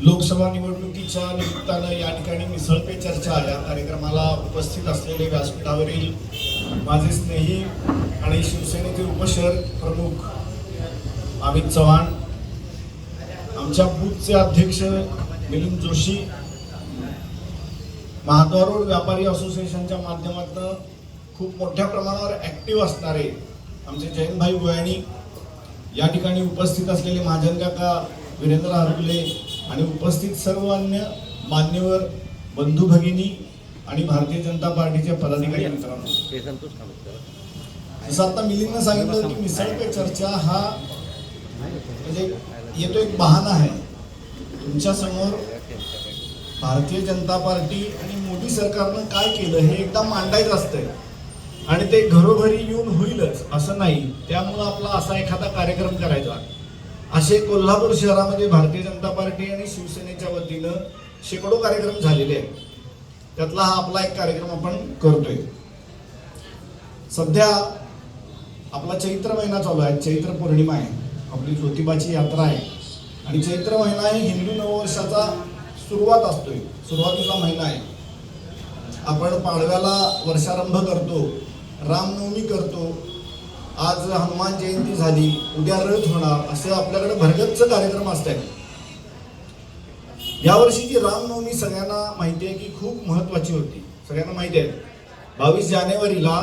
लोकसभा निवडणुकीच्या निमित्तानं या ठिकाणी मिसळ पे चर्चा या कार्यक्रमाला उपस्थित असलेले व्यासपीठावरील माझे स्नेही आणि शिवसेनेचे उपशहर प्रमुख अमित चव्हाण, आमच्या बूथचे अध्यक्ष मिलिंद जोशी, महाद्वार रोड व्यापारी असोसिएशनच्या माध्यमातून खूप मोठ्या प्रमाणावर ऍक्टिव्ह असणारे आमचे जयंतभाई गोयाणी, या ठिकाणी उपस्थित असलेले महाजन काका, वीरेंद्र हरकुले आणि उपस्थित सर्व अन्य मान्यवर बंधू भगिनी आणि भारतीय जनता पार्टीचे पदाधिकारी मित्रांनो, जसं आता मिलिंदनं सांगितलं की मिसळ पे चर्चा हा म्हणजे येतो एक बहाणा आहे तुमच्या समोर भारतीय जनता पार्टी आणि मोदी सरकारनं काय केलं हे एकदा मांडायचं असतंय आणि ते घरोघरी येऊन होईलच असं नाही. त्यामुळं आपला असा एखादा कार्यक्रम करायचा. असे कोल्हापूर शहरामध्ये भारतीय जनता पार्टी आणि शिवसेनेच्या वतीनं शेकडो कार्यक्रम झालेले आहेत. त्यातला हा आपला एक कार्यक्रम आपण करतोय. सध्या आपला चैत्र महिना चालू आहे, चैत्र पौर्णिमा आहे, आपली ज्योतिबाची यात्रा आहे आणि चैत्र महिना हे हिंदू नववर्षाचा सुरुवात असतोय, सुरुवातीचा महिना आहे. आपण पाडव्याला वर्षारंभ करतो, रामनवमी करतो, आज हनुमान जयंती झाली, उद्या रथ होणार, असे आपल्याकडे भरगच्च कार्यक्रम असतात. यावर्षीची रामनवमी सगळ्यांना माहिती आहे की खूप महत्वाची होती. सगळ्यांना माहिती आहे 22 जानेवारीला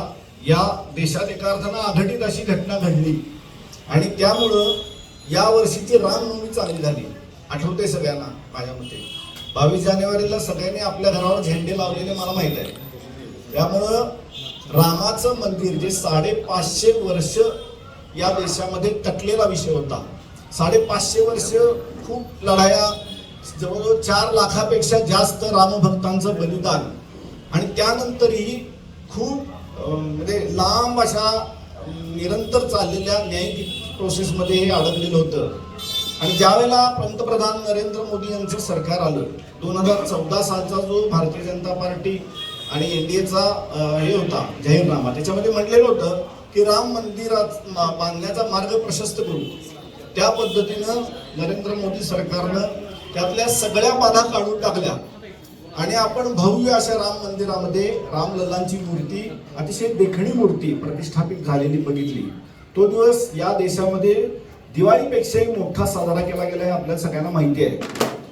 या देशात एका अर्थानं अघटित अशी घटना घडली आणि त्यामुळं या वर्षीची रामनवमी चांगली झाली. आठवते सगळ्यांना माझ्या मते 22 जानेवारीला सगळ्यांनी आपल्या घरावर झेंडे लावलेले मला माहित आहे. त्यामुळं रामाचं मंदिर जे 550 वर्ष या देशामध्ये तटलेला विषय होता. 550 वर्ष खूप लढाया, जवळजवळ 4 लाखापेक्षा जास्त रामभक्तांचं बलिदान आणि त्यानंतरही खूप म्हणजे लांब अशा निरंतर चाललेल्या न्यायिक प्रोसेसमध्ये हे अडकलेलं होतं. आणि ज्यावेळेला पंतप्रधान नरेंद्र मोदी यांचं सरकार आलं 2014 सालचा जो भारतीय जनता पार्टी आणि एनडीएचा हे होता जाहीरनामा, त्याच्यामध्ये म्हटलेलं होतं की राम मंदिरात बांधण्याचा मार्ग प्रशस्त करू. त्या पद्धतीनं नरेंद्र मोदी सरकारनं त्यातल्या सगळ्या बाधा काढून टाकल्या आणि आपण भव्य अशा राम मंदिरामध्ये रामलल्लांची मूर्ती, अतिशय देखणी मूर्ती प्रतिष्ठापित झालेली बघितली. तो दिवस या देशामध्ये दिवाळीपेक्षाही मोठा साजरा केला गेला आहे, आपल्याला सगळ्यांना माहिती आहे.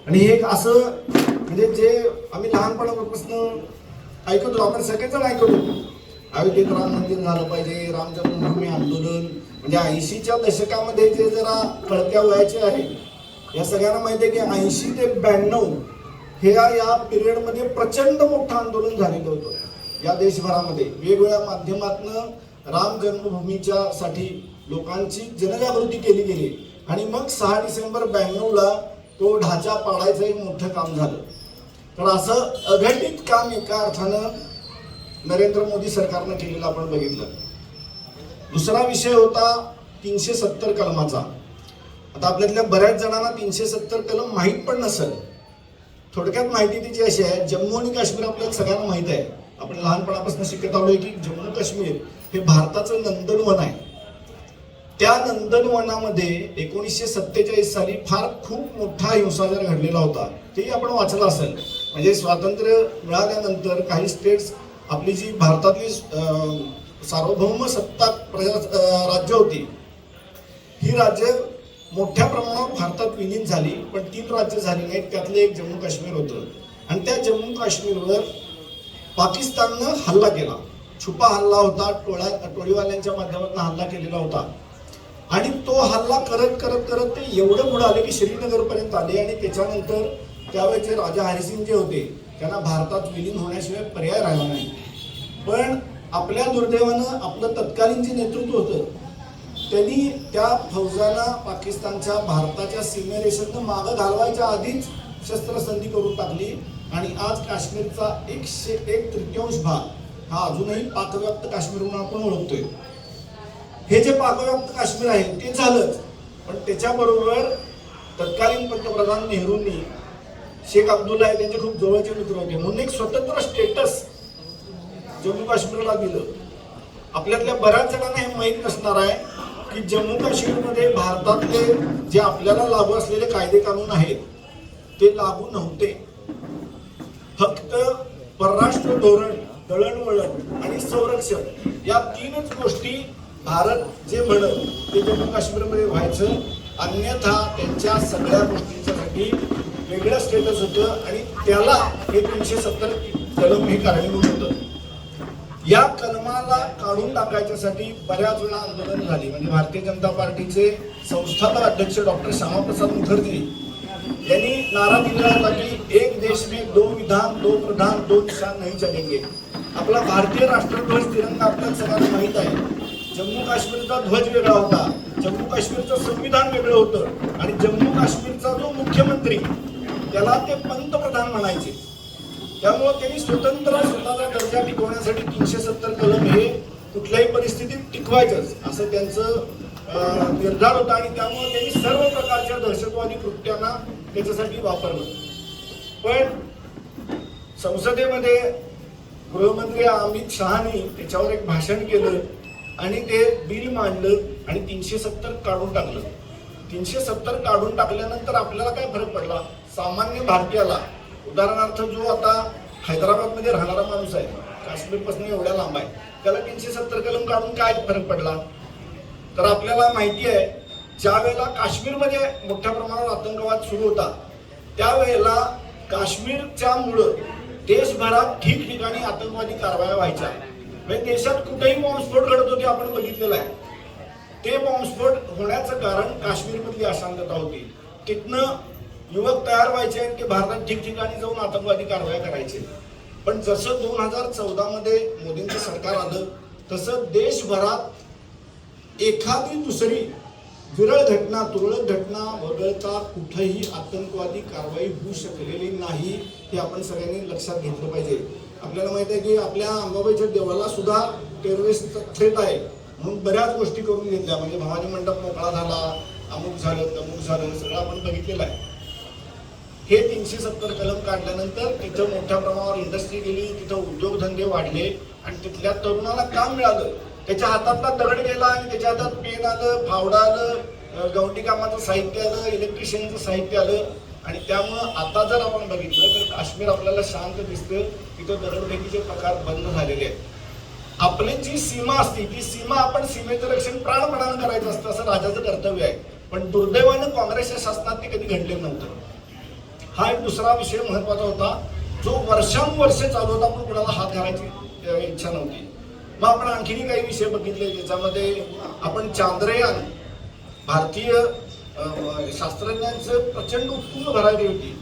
आणि हे एक असं म्हणजे जे आम्ही लहानपणापासून ऐकत होतो, आपण सगळेजण ऐकत होतो, अयोध्येत राम मंदिर झालं पाहिजे, राम जन्मभूमी आंदोलन, म्हणजे 80च्या दशकामध्ये जे जरा कळत्या वयाचे आहे या सगळ्यांना माहिती आहे की 80 ते 92 हे या पिरियडमध्ये प्रचंड मोठं आंदोलन झालेलं होतं या देशभरामध्ये. वेगवेगळ्या माध्यमातून राम जन्मभूमीच्या साठी लोकांची जनजागृती केली गेली आणि मग 6 डिसेंबर 92ला तो ढाचा पाडायचं एक मोठं काम झालं. तर असं अघटित काम एका अर्थानं नरेंद्र मोदी सरकारनं केलेलं आपण बघितलं. दुसरा विषय होता 370 कलमाचा. आता आपल्यातल्या बऱ्याच जणांना 370 कलम माहीत पण नसेल. थोडक्यात माहिती त्याची अशी आहे, जम्मू आणि काश्मीर आपल्याला सगळ्यांना माहित आहे, आपण लहानपणापासून शिकत आलोय की जम्मू काश्मीर हे भारताचं नंदनवन आहे. त्या नंदनवनामध्ये 1947 साली फार खूप मोठा हिंसाचार घडलेला होता, तेही आपण वाचलं असेल. म्हणजे स्वातंत्र्य मिळाल्यानंतर काही स्टेट्स, आपली जी भारतातली सार्वभौम सत्ता राज्य होती, ही राज्य मोठ्या प्रमाणावर भारतात विलीन झाली, पण 3 राज्य झाली नाहीत, त्यातले एक जम्मू काश्मीर होतं. आणि त्या जम्मू काश्मीरवर पाकिस्ताननं हल्ला केला, छुपा हल्ला होता, टोळीवाल्यांच्या माध्यमातून हल्ला केलेला होता. आणि तो हल्ला करत करत करत ते एवढं पुढे आले की श्रीनगरपर्यंत आले आणि त्याच्यानंतर त्यावेळेचे राजा हरिसिंग जे होते त्यांना भारतात विलीन होण्याशिवाय पर्याय राहिला नाही. पण आपल्या दुर्दैवानं आपलं तत्कालीन जे नेतृत्व होतं त्यांनी त्या फौजांना पाकिस्तानच्या भारताच्या सीमेरेषेतनं मागं घालवायच्या आधीच शस्त्रसंधी करून टाकली आणि आज काश्मीरचा 1/3 भाग हा अजूनही पाकव्याप्त काश्मीर म्हणून आपण ओळखतोय. हे जे पाकव्याप्त काश्मीर आहे ते झालंच, पण त्याच्याबरोबर तत्कालीन पंतप्रधान नेहरूंनी शेख अब्दुल्ला त्यांचे खूप जवळचे मित्र होते म्हणून एक स्वतंत्र स्टेटस जम्मू काश्मीरला दिलं. आपल्यातल्या बऱ्याच जणांना हे माहीत नसणार आहे की जम्मू काश्मीरमध्ये भारतातले जे आपल्याला लागू असलेले कायदे कानून आहेत ते लागू नव्हते. फक्त परराष्ट्र धोरण, दळणवळण आणि संरक्षण या तीनच गोष्टी भारत जे म्हणत ते जम्मू काश्मीरमध्ये व्हायचं, अन्यथा त्यांच्या सगळ्या गोष्टींसाठी वेगळं स्टेटस होतं आणि त्याला हे 370 कलम हे कारणीभूत होतं. या कलमाला काढून टाकायच्यासाठी बऱ्याच वेळा आंदोलन झाली. म्हणजे भारतीय जनता पार्टीचे संस्थापक अध्यक्ष डॉक्टर श्यामाप्रसाद मुखर्जी यांनी नारा दिला होता की एक देश में दो विधान, दो प्रधान, दो निशान नहीं चलेंगे. आपला भारतीय राष्ट्रध्वज तिरंगा आपल्याला सगळ्यांना माहित आहे. जम्मू काश्मीरचा ध्वज वेगळा होता, जम्मू काश्मीरचं संविधान वेगळं होतं आणि जम्मू काश्मीरचा जो मुख्यमंत्री त्याला ते पंतप्रधान म्हणायचे. त्यामुळे त्यांनी स्वतंत्र स्वतःचा दर्जा टिकवण्यासाठी 370 कलम हे कुठल्याही परिस्थितीत टिकवायचंच असं त्यांचं निर्धार होता आणि त्यामुळे त्यांनी सर्व प्रकारच्या दहशतवादी कृत्यांना त्याच्यासाठी वापरलं. पण संसदेमध्ये गृहमंत्री अमित शहानी त्याच्यावर एक भाषण केलं आणि ते बिल मांडलं आणि 370 काढून टाकलं. 370 काढून टाकल्यानंतर आपल्याला काय फरक पडला? सामान्य भारतीयाला, उदाहरणार्थ जो आता हैदराबाद मध्ये राहणारा माणूस आहे, काश्मीर पासून एवढ्या लांब आहे, त्याला 370 कलम काढून काय फरक पडला? तर आपल्याला माहिती आहे ज्या वेळेला काश्मीरमध्ये मोठ्या प्रमाणावर आतंकवाद सुरू होता त्यावेळेला काश्मीरच्या मुळे देशभरात ठिकठिकाणी आतंकवादी कारवाया व्हायच्या. म्हणजे देशात कुठेही बॉम्बस्फोट घडत होते आपण बघितलेलं आहे. ते बॉम्बस्फोट होण्याचं कारण काश्मीरमधली अशांतता होती. तिथनं युवक तयार व्हायचे आणि ते भारतात ठिकठिकाणी जाऊन आतंकवादी कारवाया करायचे. पण जसं 2014 मध्ये मोदींचं सरकार आलं तसं देशभरात एखादी दुसरी विरळ घटना, तुरळक घटना वगळता कुठेही आतंकवादी कारवाई होऊ शकलेली नाही. हे आपण सगळ्यांनी लक्षात घेतलं पाहिजे. आपल्याला माहित आहे की आपल्या अंबाबाईच्या देवाला सुद्धा टेररिस्ट थ्रेट आहे म्हणून बऱ्याच गोष्टी करून घेतल्या. म्हणजे भवानी मंडप मोकळा झाला, अमुक झालं, तमुक झालं, सगळं आपण बघितलेलं आहे. हे 370 कलम काढल्यानंतर तिथं मोठ्या प्रमाणावर इंडस्ट्री गेली, तिथं उद्योगधंदे वाढले आणि तिथल्या तरुणाला काम मिळालं. त्याच्या हातातला दगड गेला आणि त्याच्या हातात पेन आलं, फावडा आलं, गवंडी कामाचं साहित्य आलं, इलेक्ट्रिशियनचं साहित्य आलं आणि त्यामुळं आता जर आपण बघितलं तर काश्मीर आपल्याला शांत दिसतं. तिथं दगडफेकीचे प्रकार बंद झालेले आहेत. आपली जी सीमा असते ती सीमा आपण सीमेचं रक्षण प्राणपणानं करायचं असतं असं राजाचं कर्तव्य आहे. पण दुर्दैवानं काँग्रेसच्या शासनात ते कधी घडलेलं नव्हतं. हा एक दुसरा विषय महत्वाचा होता जो वर्षानुवर्ष चालू होता पण कुणाला हात घालायची इच्छा नव्हती. मग आपण आणखीन काही विषय बघितले ज्याच्यामध्ये आपण चांद्रयान, भारतीय शास्त्रज्ञांचं प्रचंड उत्तुंग भरारी होती.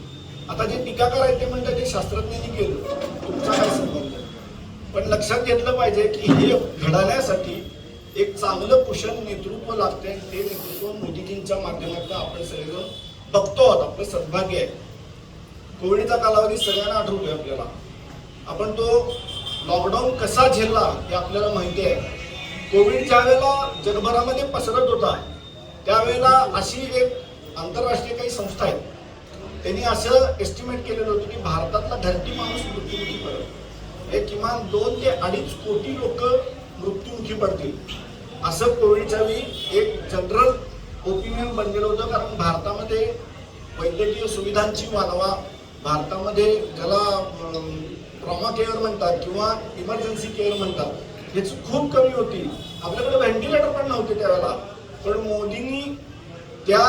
आता जे टीका करायचे म्हणतात ते शास्त्रज्ञांनी केलं, तुमचा काय संबंध? पण लक्षात घेतलं पाहिजे की हे घडवण्यासाठी एक चांगलं कुशल नेतृत्व लागते. ते नेतृत्व मोदीजींच्या माध्यमातून आपण सगळेजण बघतो आहोत. आपलं सद्भाग्य आहे. कोविडचा कालावधी सगळ्यांना आठवतोय आपल्याला. आपण तो लॉकडाऊन कसा झेलला हे आपल्याला माहिती आहे. कोविड ज्या वेळेला जगभरामध्ये पसरत होता त्यावेळेला अशी एक आंतरराष्ट्रीय काही संस्था आहेत त्यांनी असं एस्टिमेट केलेलं होतं की भारतातला धरती माणूस मृत्युमुखी पडेल. हे किमान 2 ते 2.5 कोटी लोक मृत्युमुखी पडतील असं कोविडच्या वेळी एक जनरल ओपिनियन बनलेलं होतं. कारण भारतामध्ये वैद्यकीय सुविधांची वानवा, भारतामध्ये ज्याला ट्रॉमा केअर म्हणतात किंवा इमर्जन्सी केअर म्हणतात याची खूप कमी होती. आपल्याकडे व्हेंटिलेटर पण नव्हते त्यावेळेला. पण मोदींनी त्या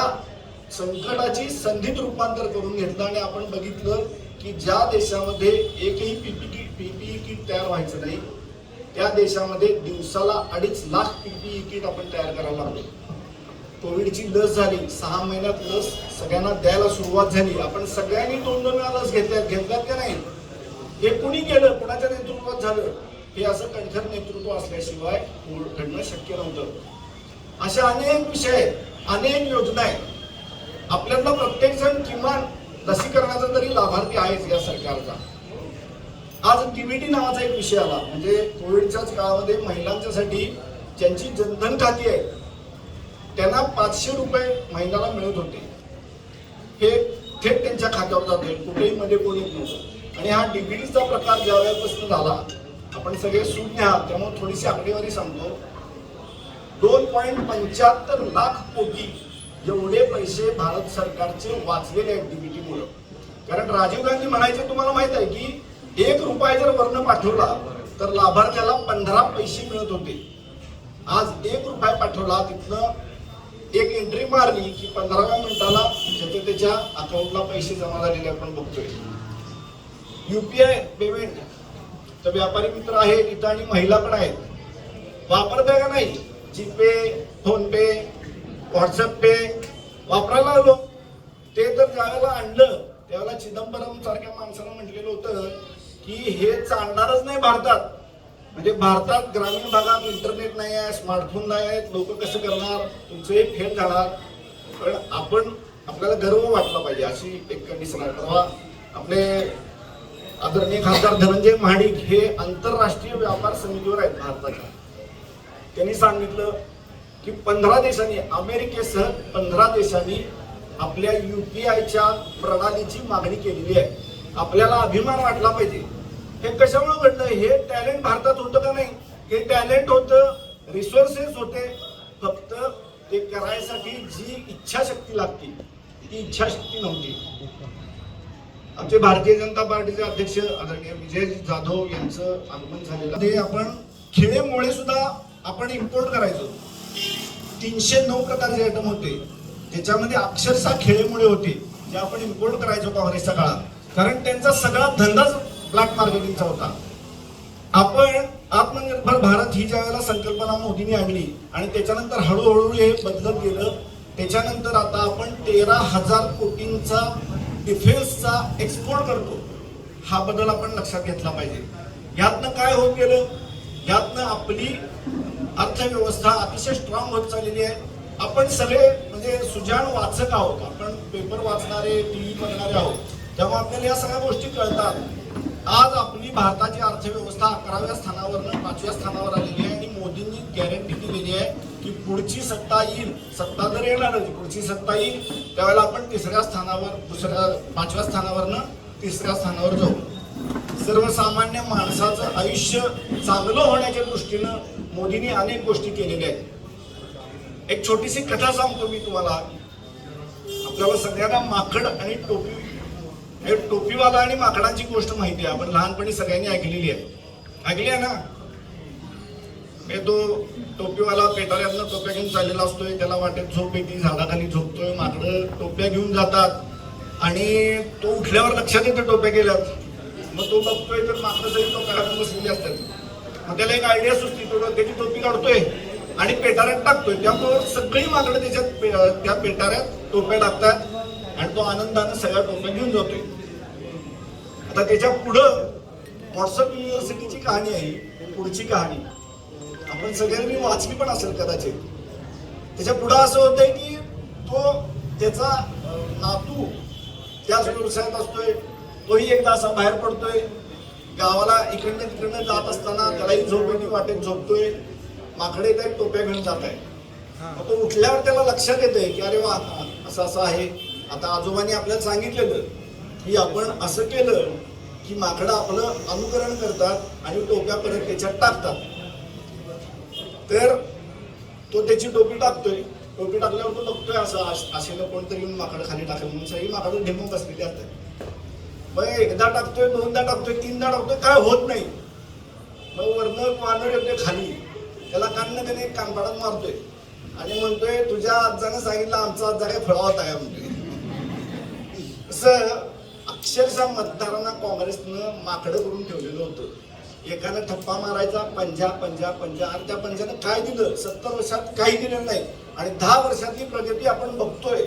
संकटाची संधीत रूपांतर करून घेतलं आणि आपण बघितलं की ज्या देशामध्ये एकही पीपीई किट तयार व्हायचं नाही त्या देशामध्ये दिवसाला 2.5 लाख पीपीई किट आपण तयार करायला लागलो. कोविडची लस झाली, 6 महिन्यात लस सगळ्यांना द्यायला सुरुवात झाली. आपण सगळ्यांनी 2-2 वेळा लस घेतल्यात का नाही? हे कुणी केलं? कुणाच्या नेतृत्वात झालं? हे असं कणखर नेतृत्व असल्याशिवाय घडणं शक्य नव्हतं. अशा अनेक विषय आहेत, अनेक योजना आहेत. आपल्याला प्रत्येक जण किमान लसीकरणाचा तरी लाभार्थी आहेच या सरकारचा. आज डीबीटी नावाचा एक विषय आला. म्हणजे कोविडच्याच काळामध्ये महिलांच्यासाठी ज्यांची जनधन खाती आहे त्यांना 500 रुपये महिन्याला मिळत होते. हे थेट त्यांच्या खात्यावर जाते, कुठेही मध्ये कोणी नव्हतं. आणि हा डीबीटीचा प्रकार ज्या वेळेपासून झाला, आपण सगळे सुज्ञ आहात त्यामुळे थोडीशी आकडेवारी सांगतो. 2.75 लाख कोटी एवढे पैसे भारत सरकारचे वाचलेले आहेत डीबीटीमुळे. कारण राजीव गांधी म्हणायचे तुम्हाला माहित आहे की 1 रुपया जर वर्ण पाठवला तर लाभार्थ्याला 15 पैसे मिळत होते. आज 1 रुपया पाठवला तिथनं एक एंट्री मारली की 15व्या मिनिटाला त्याच्या अकाउंटला पैसे जमा झालेले आपण बघतोय. युपीआय पेमेंट तर व्यापारी मित्र आहेत इथं आणि महिला पण आहेत, वापरताय का नाही? जीपे, फोन पे, व्हॉट्सअप पे वापरायला लागलो. ते तर ज्यावेळेला आणलं त्यावेळेला चिदंबरम सारख्या माणसानं म्हटलेलं होतं की हे चालणारच नाही भारतात. म्हणजे भारतात ग्रामीण भागात इंटरनेट नाही आहे, स्मार्टफोन नाही आहेत, लोक कसं करणार, तुमचं हे फेल जाणार. पण आपल्याला गर्व वाटला पाहिजे अशी एक कंडिशन आहे. परवा आपले आदरणीय खासदार धनंजय महाडिक हे आंतरराष्ट्रीय व्यापार समितीवर आहेत भारताच्या. त्यांनी सांगितलं की 15 देशांनी, अमेरिकेसह 15 देशांनी आपल्या युपीआयच्या प्रणालीची मागणी केलेली आहे. आपल्याला अभिमान वाटला पाहिजे. हे कशामुळे घडलं? हे टॅलेंट भारतात होतं का नाही? हे टॅलेंट होतं, रिसोर्सेस होते, फक्त ते करायसाठी जी इच्छाशक्ती लागते ती इच्छाशक्ती नव्हती. आमचे भारतीय जनता पार्टीचे अध्यक्ष आदरणीय विजय जाधव यांचं आगमन झालेलं ते आपण खेळेमुळे सुद्धा आपण इम्पोर्ट करायचो. 309 प्रकारचे आयटम होते, त्याच्यामध्ये अक्षरशः खेळेमुळे होते जे आपण इम्पोर्ट करायचो काँग्रेसच्या काळात. कारण त्यांचा सगळा धंदाच ब्लॅक मार्केटिंगचा होता. आपण आत्मनिर्भर भारत ही ज्या वेळेला संकल्पना मोदींनी आणली आणि त्याच्यानंतर हळूहळू हे बदलत गेलं. त्याच्यानंतर आता आपण 13,000 कोटींचा डिफेन्सचा एक्सपोर्ट करतो. हा बदल आपण लक्षात घेतला पाहिजे. यातनं काय होत गेलं? यातनं आपली अर्थव्यवस्था अतिशय स्ट्रॉंग होत चाललेली आहे. आपण सगळे म्हणजे सुजाण वाचक आहोत, आपण पेपर वाचणारे, टीव्ही बघणारे आहोत, तेव्हा आपल्याला या सगळ्या गोष्टी कळतात. आज आपली भारताची अर्थव्यवस्था 11व्या स्थानावरनं 5व्या स्थानावर आलेली आहे आणि मोदींनी गॅरंटी दिलेली आहे की पुढची सत्ता येईल, सत्ता जर येणार पुढची सत्ता येईल त्यावेळेला आपण 3ऱ्या स्थानावर 5व्या स्थानावरनं 3ऱ्या स्थानावर जाऊ. सर्वसामान्य माणसाचं आयुष्य चांगलं होण्याच्या दृष्टीनं मोदींनी अनेक गोष्टी केलेल्या आहेत. एक छोटीशी कथा सांगतो मी तुम्हाला. आपल्याला सगळ्यांना माकड आणि टोपीवाला आणि माकडांची गोष्ट माहिती आहे. आपण लहानपणी सगळ्यांनी ऐकलेली आहे ना. तो टोपीवाला पेटाऱ्यातनं टोप्या घेऊन चाललेला असतोय, त्याला वाटेत झोप येते, झाडाखाली झोपतोय, माकडं टोप्या घेऊन जातात आणि तो उठल्यावर लक्षात येतं टोप्या गेल्यात. मग तो बघतोय तर माकडं सगळी टोप्या घालून बसलेली असतात. मग त्याला एक आयडिया सुचते, तो त्याची टोपी काढतोय आणि पेटाऱ्यात टाकतोय. त्यामुळे सगळी माकडं त्याच्यात त्या पेटाऱ्यात टोप्या टाकतात आणि तो आनंदानं सगळ्या टोप्या घेऊन जातोय. आता त्याच्या पुढं व्हॉट्सअप युनिव्हर्सिटीची कहाणी आहे. पुढची कहाणी आपण सगळ्यांनी वाचली पण असेल कदाचित. त्याच्या पुढं असं होतंय की तो त्याचा नातू त्याच व्यवसायात असतोय. तोही एकदा असा बाहेर पडतोय गावाला, इकडनं तिकडनं जात असताना त्यालाही झोप येते, वाटेत झोपतोय. माकडे त्या टोप्या घेऊन जात आहे. तो उठल्यावर त्याला लक्षात येतंय की अरे वा, असं असं आहे. आता आजोबांनी आपल्याला सांगितलेलं की आपण असं केलं की माकडं आपलं अनुकरण करतात आणि टोप्या परत त्याच्यात टाकतात. तर तो त्याची टोपी टाकतोय. टोपी टाकल्यावर तो बघतोय असं असेल कोणतरी येऊन माकडं खाली टाकलं म्हणून सगळी माकडं ढेमून बसलेली असतात. मग एकदा टाकतोय, 2दा टाकतोय, 3दा टाकतोय, काय होत नाही. मग वरनं वानर येतोय खाली, त्याला काननं त्याने एक कानपाडात मारतोय आणि म्हणतोय तुझ्या आजानं सांगितलं आमचा आजा काय फळावत आहे म्हणतोय. असं अक्षरशः मतदारांना काँग्रेसनं माकडं करून ठेवलेलं होतं. एकानं ठप्पा मारायचा, पंजा पंजा पंजा, आणि त्या पंजानं काय दिलं? 70 वर्षात काही दिलं नाही. आणि 10 वर्षातली प्रगती आपण बघतोय.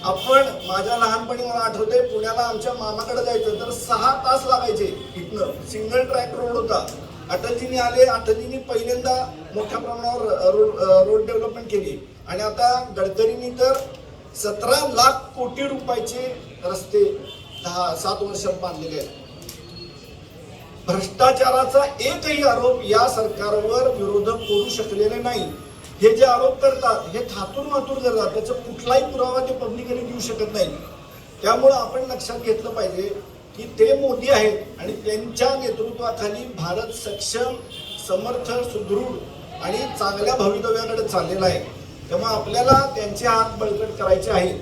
आपण माझ्या लहानपणी मला आठवतंय, पुण्याला आमच्या मामाकडे जायचं तर 6 तास लागायचे. इथनं सिंगल ट्रॅक रोड होता. अटलजींनी आले, अटलजींनी पहिल्यांदा मोठ्या प्रमाणावर रोड डेव्हलपमेंट केली आणि आता गडकरींनी तर 17 लाख कोटी रुपयाचे रस्ते 7 वर्षात बांधलेले आहेत. भ्रष्टाचाराचा एकही आरोप या सरकारवर विरोधक करू शकलेले नाही. हे जे आरोप करतात हे थातूर मातूर करतात, त्याचा कुठलाही पुरावा ते पब्लिकली देऊ शकत नाही. त्यामुळं आपण लक्षात घेतलं पाहिजे की ते मोदी आहेत आणि त्यांच्या नेतृत्वाखाली भारत सक्षम, समर्थ, सुदृढ आणि चांगल्या भवितव्याकडे चाललेला आहे. त्यामुळे आपल्याला त्यांचे हात बळकट करायचे आहेत.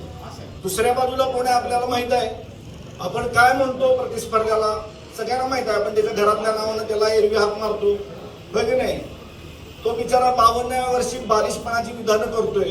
दुसऱ्या बाजूला कोण आहे आपल्याला माहित आहे. आपण काय म्हणतो प्रतिस्पर्ध्याला सगळ्यांना माहित आहे. आपण त्याच्या घरातल्या नावानं त्याला एरवी हाक मारतो, बघ नाही. तो बिचारा 52व्या वर्षी बालिशपणाची विधानं करतोय.